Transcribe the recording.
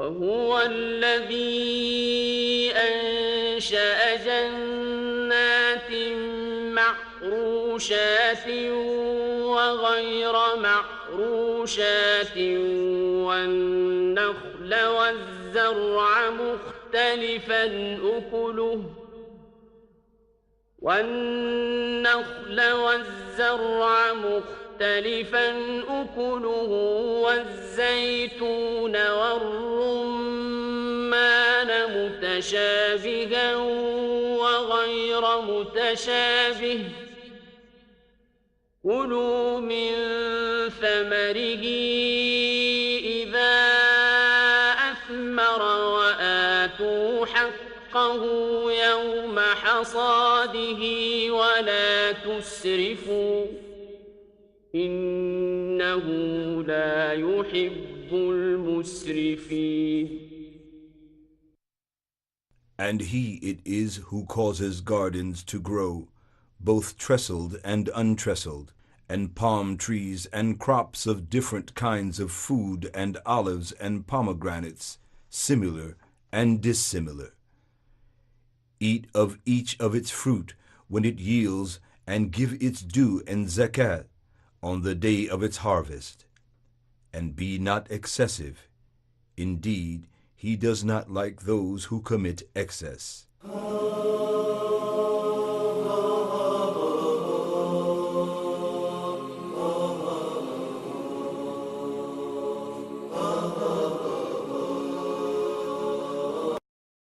وهو الذي أنشأ جنات معروشات وغير معروشات والنخل والزرع مختلفا أكله والزيتون والرمان متشابها وغير متشابه كلوا من ثمره إذا أثمر وآتوا حقه يوم حصاده ولا تسرفوا إنه لا يحب المسرفين. And he it is who causes gardens to grow, both trestled and untrestled, and palm trees and crops of different kinds of food, and olives and pomegranates, similar and dissimilar. Eat of each of its fruit when it yields, and give its due and zakat on the day of its harvest. And be not excessive. Indeed, he does not like those who commit excess.